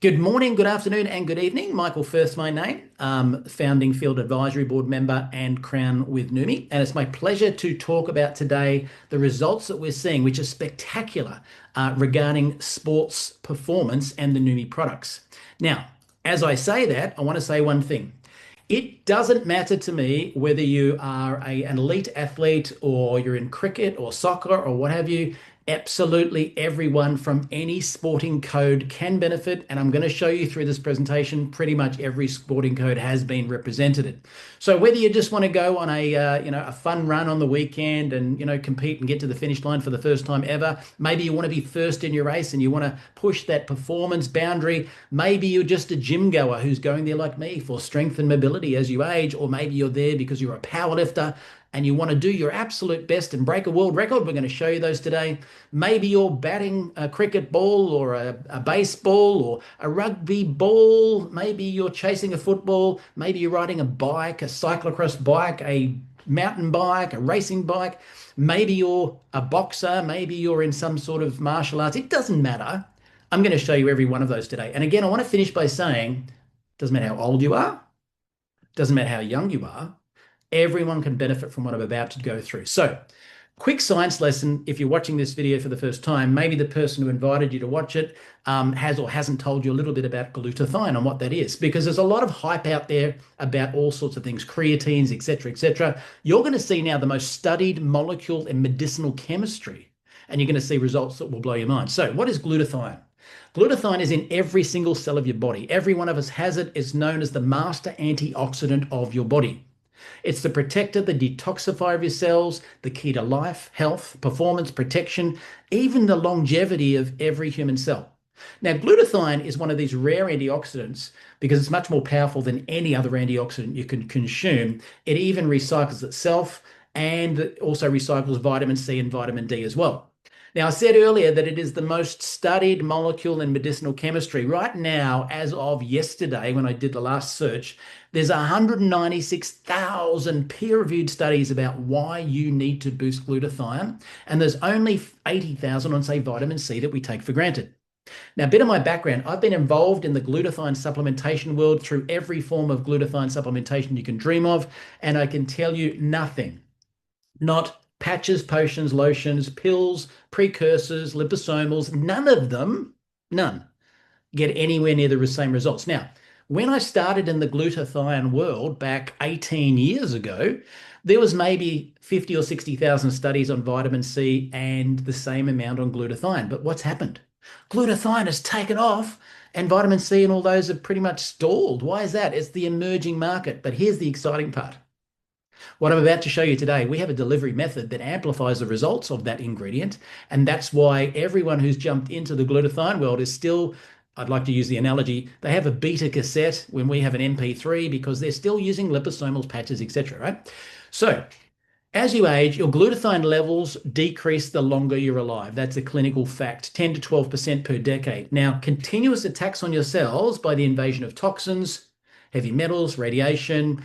Good morning, good afternoon, and good evening. Michael Firth, my name, founding Field Advisory Board member and Crown with Neumi. And it's my pleasure to talk about today the results that we're seeing, which are spectacular regarding sports performance and the Neumi products. Now, as I say that, I want to say one thing. It doesn't matter to me whether you are an elite athlete or you're in cricket or soccer or what have you. Absolutely everyone from any sporting code can benefit, and I'm going to show you through this presentation pretty much every sporting code has been represented. So whether you just want to go on a fun run on the weekend and compete and get to the finish line for the first time ever, maybe you want to be first in your race and you want to push that performance boundary. Maybe you're just a gym goer who's going there like me for strength and mobility as you age, or maybe you're there because you're a power lifter and you want to do your absolute best and break a world record. We're going to show you those today. Maybe you're batting a cricket ball or a baseball or a rugby ball. Maybe you're chasing a football. Maybe you're riding a bike, a cyclocross bike, a mountain bike, a racing bike. Maybe you're a boxer. Maybe you're in some sort of martial arts. It doesn't matter. I'm going to show you every one of those today. And again, I want to finish by saying, it doesn't matter how old you are. It doesn't matter how young you are. Everyone can benefit from what I'm about to go through. So, quick science lesson. If you're watching this video for the first time, maybe the person who invited you to watch it has or hasn't told you a little bit about glutathione and what that is, because there's a lot of hype out there about all sorts of things, creatines, etc., etc. You're going to see now the most studied molecule in medicinal chemistry, and you're going to see results that will blow your mind. So, what is glutathione? Glutathione is in every single cell of your body. Every one of us has it. It's known as the master antioxidant of your body. It's the protector, the detoxifier of your cells, the key to life, health, performance, protection, even the longevity of every human cell. Now, glutathione is one of these rare antioxidants because it's much more powerful than any other antioxidant you can consume. It even recycles itself and also recycles vitamin C and vitamin D as well. Now, I said earlier that it is the most studied molecule in medicinal chemistry. Right now, as of yesterday, when I did the last search, there's 196,000 peer-reviewed studies about why you need to boost glutathione, and there's only 80,000 on, say, vitamin C that we take for granted. Now, a bit of my background, I've been involved in the glutathione supplementation world through every form of glutathione supplementation you can dream of, and I can tell you nothing, not patches, potions, lotions, pills, precursors, liposomals, none of them, none, get anywhere near the same results. Now, when I started in the glutathione world back 18 years ago, there was maybe 50 or 60,000 studies on vitamin C and the same amount on glutathione. But what's happened? Glutathione has taken off and vitamin C and all those have pretty much stalled. Why is that? It's the emerging market. But here's the exciting part. What I'm about to show you today, we have a delivery method that amplifies the results of that ingredient. And that's why everyone who's jumped into the glutathione world is still, I'd like to use the analogy, they have a beta cassette when we have an MP3 because they're still using liposomals, patches, etc., right? So as you age, your glutathione levels decrease the longer you're alive. That's a clinical fact, 10 to 12% per decade. Now, continuous attacks on your cells by the invasion of toxins, heavy metals, radiation,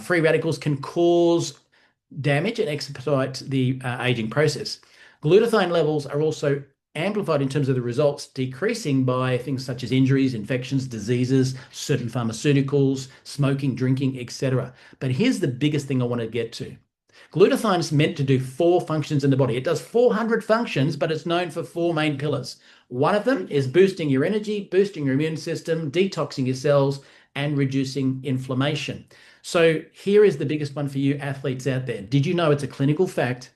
free radicals can cause damage and expedite the aging process. Glutathione levels are also amplified in terms of the results, decreasing by things such as injuries, infections, diseases, certain pharmaceuticals, smoking, drinking, etc. But here's the biggest thing I want to get to. Glutathione is meant to do 4 functions in the body. It does 400 functions, but it's known for 4 main pillars. One of them is boosting your energy, boosting your immune system, detoxing your cells, and reducing inflammation. So here is the biggest one for you athletes out there. Did you know it's a clinical fact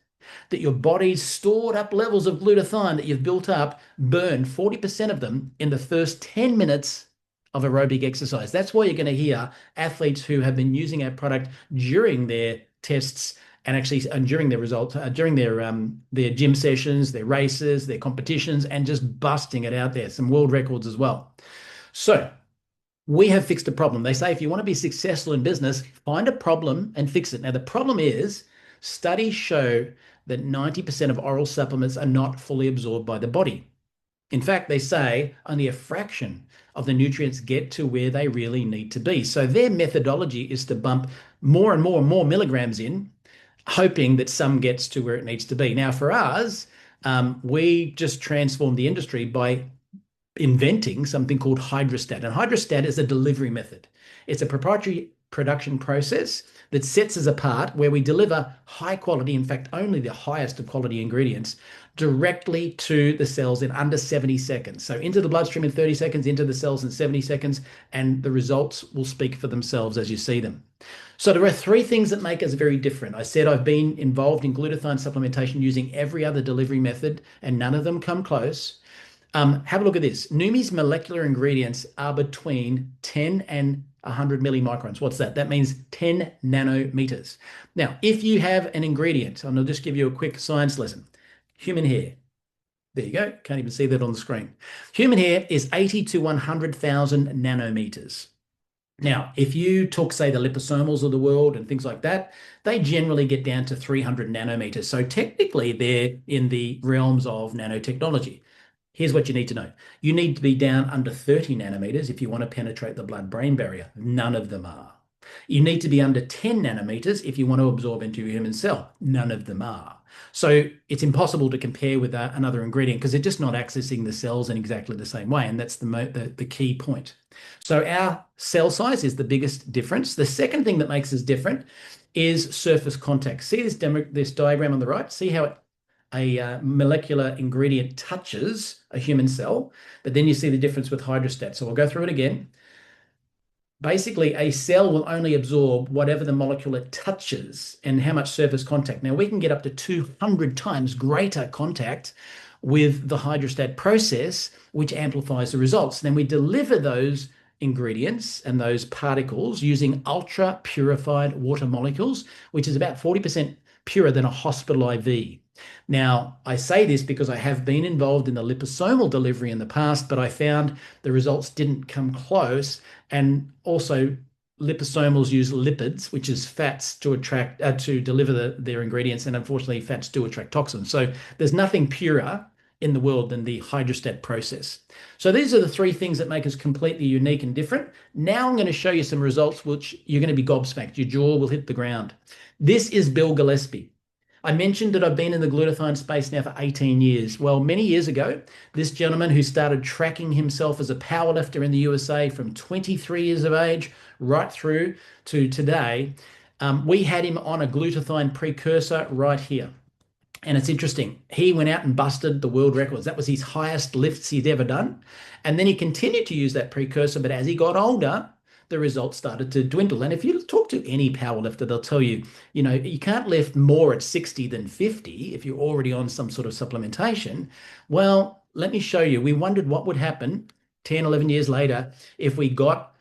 that your body's stored up levels of glutathione that you've built up burn 40% of them in the first 10 minutes of aerobic exercise? That's why you're going to hear athletes who have been using our product during their tests and actually during their results, during their gym sessions, their races, their competitions, and just busting it out there. Some world records as well. So we have fixed a problem. They say if you want to be successful in business, find a problem and fix it. Now, the problem is studies show that 90% of oral supplements are not fully absorbed by the body. In fact, they say only a fraction of the nutrients get to where they really need to be. So their methodology is to bump more and more and more milligrams in, hoping that some gets to where it needs to be. Now, for us, we just transformed the industry by inventing something called hydrostat. And hydrostat is a delivery method. It's a proprietary production process that sets us apart, where we deliver high quality, in fact, only the highest of quality ingredients, directly to the cells in under 70 seconds. So into the bloodstream in 30 seconds, into the cells in 70 seconds, and the results will speak for themselves as you see them. So there are three things that make us very different. I said I've been involved in glutathione supplementation using every other delivery method, and none of them come close. Have a look at this. Neumi's molecular ingredients are between 10 and 100 millimicrons. What's that? That means 10 nanometers. Now, if you have an ingredient, and I'll just give you a quick science lesson. Human hair. There you go. Can't even see that on the screen. Human hair is 80 to 100,000 nanometers. Now, if you took, say, the liposomals of the world and things like that, they generally get down to 300 nanometers. So technically, they're in the realms of nanotechnology. Here's what you need to know. You need to be down under 30 nanometers if you want to penetrate the blood-brain barrier. None of them are. You need to be under 10 nanometers if you want to absorb into your human cell. None of them are. So it's impossible to compare with another ingredient because they're just not accessing the cells in exactly the same way. And that's the key point. So our cell size is the biggest difference. The second thing that makes us different is surface contact. See this diagram on the right? See how a molecular ingredient touches a human cell, but then you see the difference with hydrostat. So I'll go through it again. Basically, a cell will only absorb whatever the molecule it touches and how much surface contact. Now, we can get up to 200 times greater contact with the hydrostat process, which amplifies the results. Then we deliver those ingredients and those particles using ultra purified water molecules, which is about 40% purer than a hospital IV. Now, I say this because I have been involved in the liposomal delivery in the past, but I found the results didn't come close. And also, liposomals use lipids, which is fats, to attract to deliver their ingredients, and unfortunately, fats do attract toxins. So there's nothing purer in the world than the hydrostat process. So these are the three things that make us completely unique and different. Now I'm going to show you some results which you're going to be gobsmacked. Your jaw will hit the ground. This is Bill Gillespie. I mentioned that I've been in the glutathione space now for 18 years. Well, many years ago, this gentleman who started tracking himself as a powerlifter in the USA from 23 years of age right through to today, we had him on a glutathione precursor right here. And it's interesting. He went out and busted the world records. That was his highest lifts he'd ever done. And then he continued to use that precursor, but as he got older, the results started to dwindle. And if you talk to any powerlifter, they'll tell you, you know, you can't lift more at 60 than 50 if you're already on some sort of supplementation. Well, let me show you. We wondered what would happen 10, 11 years later if we got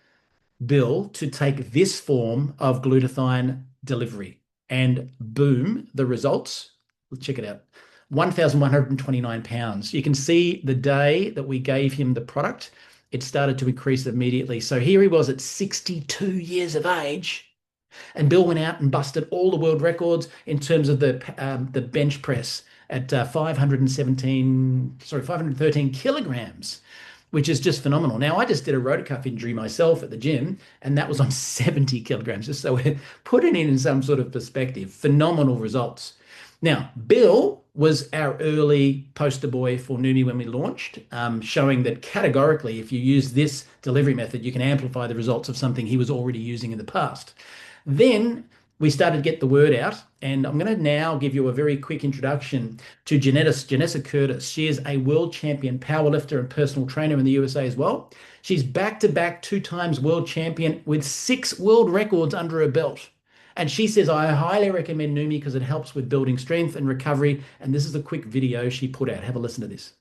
Bill to take this form of glutathione delivery. And boom, the results. Let's check it out. 1,129 pounds. You can see the day that we gave him the product, it started to increase immediately. So here he was at 62 years of age, and Bill went out and busted all the world records in terms of the bench press at 513 kilograms, which is just phenomenal. Now, I just did a rotacuff injury myself at the gym, and that was on 70 kilograms, just so we're putting it in some sort of perspective. Phenomenal results. Now, Bill was our early poster boy for Neumi when we launched, showing that categorically, if you use this delivery method, you can amplify the results of something he was already using in the past. Then we started to get the word out, and I'm going to now give you a very quick introduction to Janessa Curtis. She is a world champion powerlifter and personal trainer in the USA as well. She's back-to-back 2 times world champion with 6 world records under her belt. And she says, I highly recommend Neumi because it helps with building strength and recovery. And this is a quick video she put out. Have a listen to this.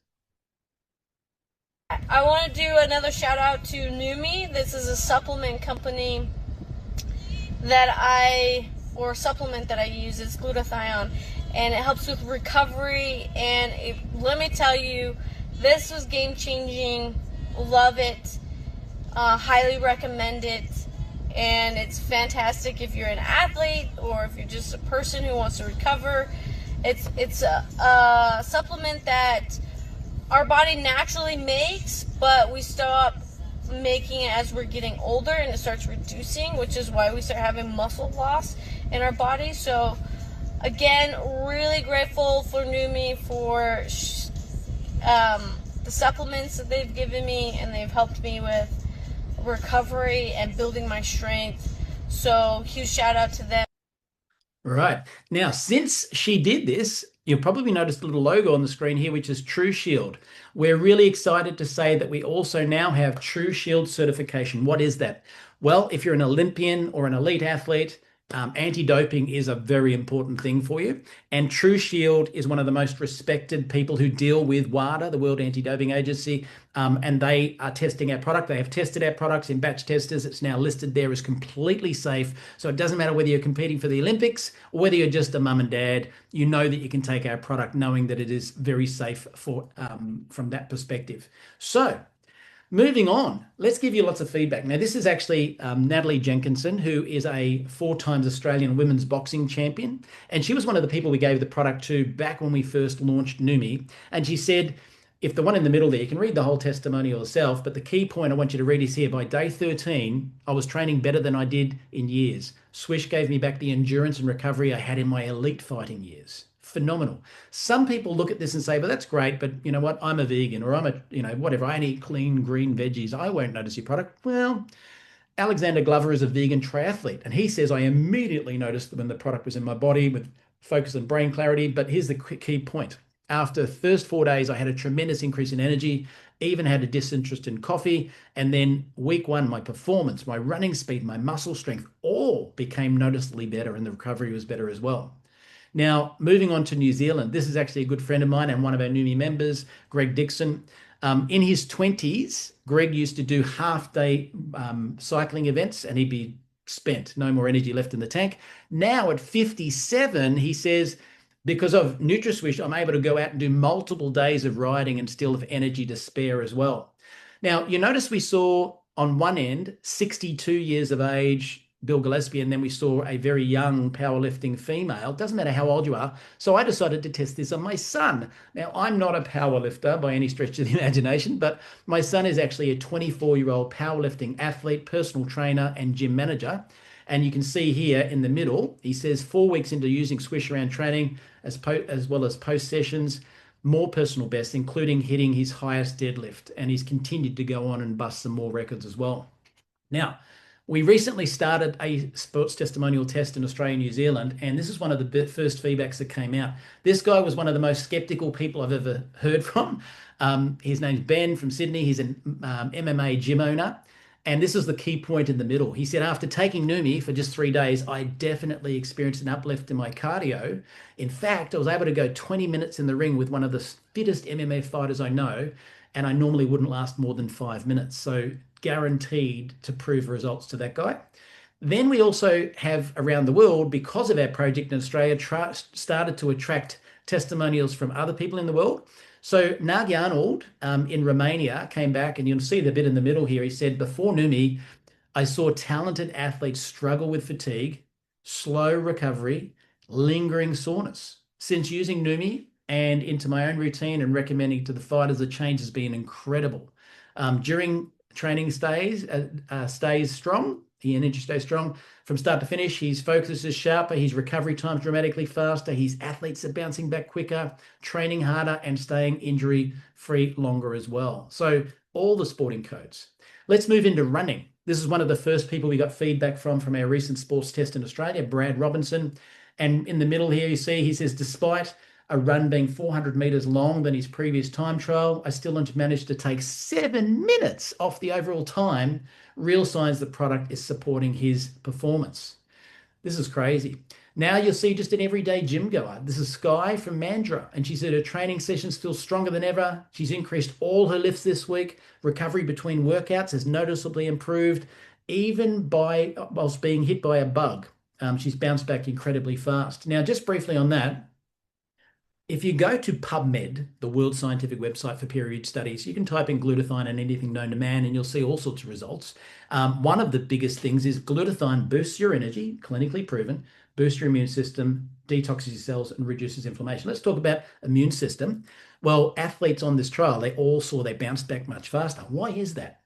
I want to do another shout out to Neumi. This is a supplement company or supplement that I use. It's glutathione, and it helps with recovery. And let me tell you, this was game changing. Love it. Highly recommend it. And it's fantastic if you're an athlete or if you're just a person who wants to recover. It's a supplement that our body naturally makes, but we stop making it as we're getting older, and it starts reducing, which is why we start having muscle loss in our body. So again, really grateful for Neumi for the supplements that they've given me, and they've helped me with recovery and building my strength. So huge shout out to them. Right. Now, since she did this, you'll probably notice the little logo on the screen here, which is True Shield. We're really excited to say that we also now have True Shield certification. What is that? Well, if you're an Olympian or an elite athlete, anti-doping is a very important thing for you. And True Shield is one of the most respected people who deal with WADA, the World Anti-Doping Agency, and they are testing our product. They have tested our products in batch testers. It's now listed there as completely safe. So it doesn't matter whether you're competing for the Olympics or whether you're just a mum and dad, you know that you can take our product knowing that it is very safe for from that perspective. So moving on, let's give you lots of feedback. Now, this is actually Natalie Jenkinson, who is a 4-time Australian women's boxing champion. And she was one of the people we gave the product to back when we first launched Neumi. And she said, if the one in the middle there, you can read the whole testimonial yourself, but the key point I want you to read is here. By day 13, I was training better than I did in years. Swish gave me back the endurance and recovery I had in my elite fighting years. Phenomenal. Some people look at this and say, but that's great, but you know what? I'm a vegan, or I'm a, whatever. I eat clean green veggies. I won't notice your product. Well, Alexander Glover is a vegan triathlete, and he says, I immediately noticed when the product was in my body with focus and brain clarity. But here's the key point. After the first 4 days, I had a tremendous increase in energy, even had a disinterest in coffee. And then week 1, my performance, my running speed, my muscle strength, all became noticeably better, and the recovery was better as well. Now, moving on to New Zealand, this is actually a good friend of mine and one of our Neumi members, Greg Dixon. In his 20s, Greg used to do half-day cycling events, and he'd be spent, no more energy left in the tank. Now at 57, he says, because of NutraSwish, I'm able to go out and do multiple days of riding and still have energy to spare as well. Now, you notice we saw on one end, 62 years of age, Bill Gillespie, and then we saw a very young powerlifting female. Doesn't matter how old you are. So I decided to test this on my son. Now, I'm not a powerlifter by any stretch of the imagination, but my son is actually a 24-year-old powerlifting athlete, personal trainer, and gym manager. And you can see here in the middle, he says 4 weeks into using Swish around training, as well as post sessions, more personal bests, including hitting his highest deadlift. And he's continued to go on and bust some more records as well. Now, we recently started a sports testimonial test in Australia and New Zealand, and this is one of the first feedbacks that came out. This guy was one of the most skeptical people I've ever heard from. His name's Ben from Sydney. He's an MMA gym owner, and this is the key point in the middle. He said, after taking Neumi for just 3 days, I definitely experienced an uplift in my cardio. In fact, I was able to go 20 minutes in the ring with one of the fittest MMA fighters I know, and I normally wouldn't last more than 5 minutes. So guaranteed to prove results to that guy. Then we also have around the world, because of our project in Australia, started to attract testimonials from other people in the world. So Nagy Arnold in Romania came back, and you'll see the bit in the middle here. He said, before Neumi, I saw talented athletes struggle with fatigue, slow recovery, lingering soreness. Since using Neumi and into my own routine and recommending to the fighters, the change has been incredible. During training stays strong. The energy stays strong from start to finish. His focus is sharper. His recovery time's dramatically faster. His athletes are bouncing back quicker, training harder, and staying injury-free longer as well. So all the sporting codes. Let's move into running. This is one of the first people we got feedback from our recent sports test in Australia, Brad Robinson. And in the middle here, you see, he says, despite a run being 400 meters long than his previous time trial, I still managed to take 7 minutes off the overall time. Real signs the product is supporting his performance. This is crazy. Now you'll see just an everyday gym goer. This is Sky from Mandurah, and she said her training sessions feel stronger than ever. She's increased all her lifts this week. Recovery between workouts has noticeably improved, even whilst being hit by a bug. She's bounced back incredibly fast. Now, just briefly on that, if you go to PubMed, the world scientific website for peer-reviewed studies, you can type in glutathione and anything known to man, and you'll see all sorts of results. One of the biggest things is glutathione boosts your energy, clinically proven, boosts your immune system, detoxes your cells, and reduces inflammation. Let's talk about immune system. Well, athletes on this trial, they all saw they bounced back much faster. Why is that?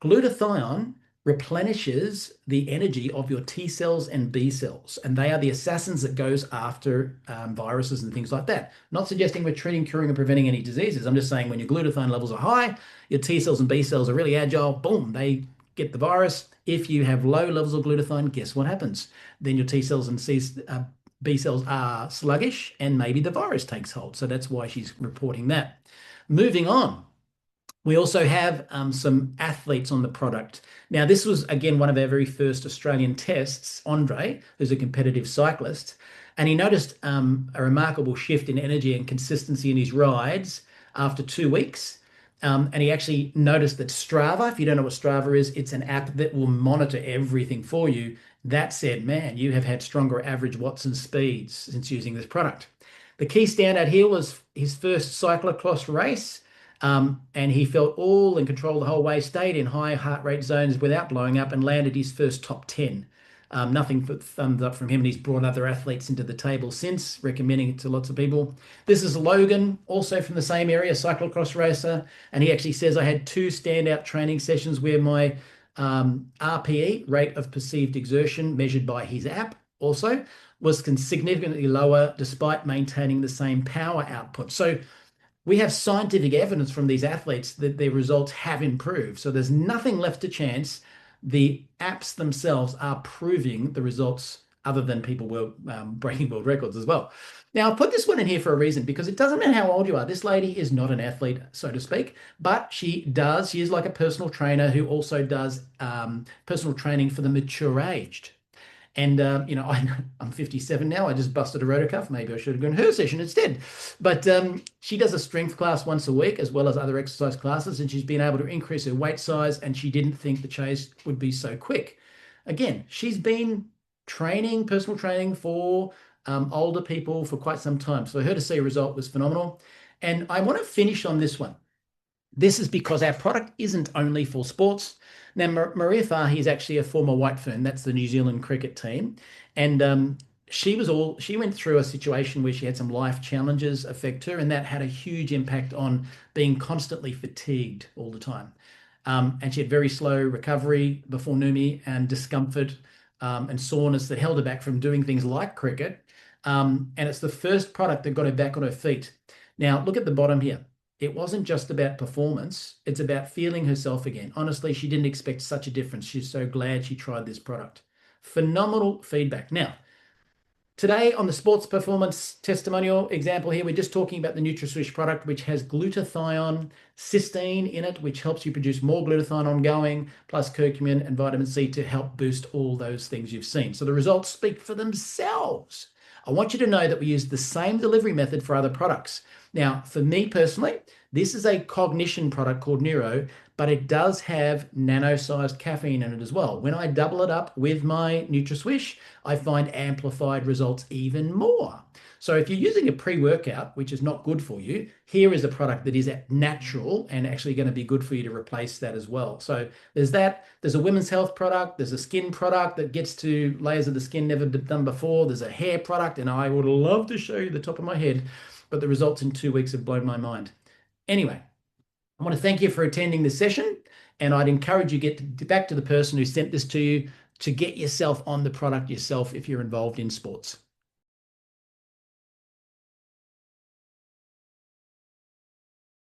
Glutathione replenishes the energy of your T cells and B cells, and they are the assassins that goes after viruses and things like that. Not suggesting we're treating, curing, and preventing any diseases. I'm just saying when your glutathione levels are high, your T cells and B cells are really agile. Boom, they get the virus. If you have low levels of glutathione, guess what happens? Then your T cells and B cells are sluggish, and maybe the virus takes hold. So that's why she's reporting that. Moving on. We also have some athletes on the product. Now, this was, again, one of our very first Australian tests, Andre, who's a competitive cyclist, and he noticed a remarkable shift in energy and consistency in his rides after 2 weeks. And he actually noticed that Strava, if you don't know what Strava is, it's an app that will monitor everything for you. That said, man, you have had stronger average watts and speeds since using this product. The key standout here was his first cyclocross race. And he felt all in control the whole way, stayed in high heart rate zones without blowing up, and landed his first top 10. Nothing but thumbs up from him, and he's brought other athletes into the table since, recommending it to lots of people. This is Logan, also from the same area, cyclocross racer, and he actually says, I had 2 standout training sessions where my RPE, rate of perceived exertion, measured by his app also, was significantly lower despite maintaining the same power output. So we have scientific evidence from these athletes that their results have improved. So there's nothing left to chance. The apps themselves are proving the results, other than people breaking world records as well. Now, I'll put this one in here for a reason, because it doesn't matter how old you are. This lady is not an athlete, so to speak, but she is like a personal trainer who also does personal training for the mature aged. And, I'm 57 now. I just busted a rotor cuff. Maybe I should have gone her session instead. But she does a strength class once a week, as well as other exercise classes. And she's been able to increase her weight size. And she didn't think the chase would be so quick. Again, she's been personal training for older people for quite some time. So her to see a result was phenomenal. And I want to finish on this one. This is because our product isn't only for sports. Now, Maria Fahy is actually a former White Fern. That's the New Zealand cricket team. And she went through a situation where she had some life challenges affect her, and that had a huge impact on being constantly fatigued all the time. And she had very slow recovery before Neumi, and discomfort and soreness that held her back from doing things like cricket. And it's the first product that got her back on her feet. Now, look at the bottom here. It wasn't just about performance. It's about feeling herself again. Honestly, she didn't expect such a difference. She's so glad she tried this product. Phenomenal feedback. Now, today on the sports performance testimonial example here, we're just talking about the NutraSwish product, which has glutathione, cysteine in it, which helps you produce more glutathione ongoing, plus curcumin and vitamin C to help boost all those things you've seen. So the results speak for themselves. I want you to know that we use the same delivery method for other products. Now, for me personally, this is a cognition product called Neuro, but it does have nano-sized caffeine in it as well. When I double it up with my NutraSwish, I find amplified results even more. So if you're using a pre-workout, which is not good for you, here is a product that is natural and actually going to be good for you to replace that as well. So there's that. There's a women's health product. There's a skin product that gets to layers of the skin never done before. There's a hair product, and I would love to show you the top of my head, but the results in 2 weeks have blown my mind. Anyway, I want to thank you for attending this session, and I'd encourage you to get back to the person who sent this to you to get yourself on the product yourself if you're involved in sports.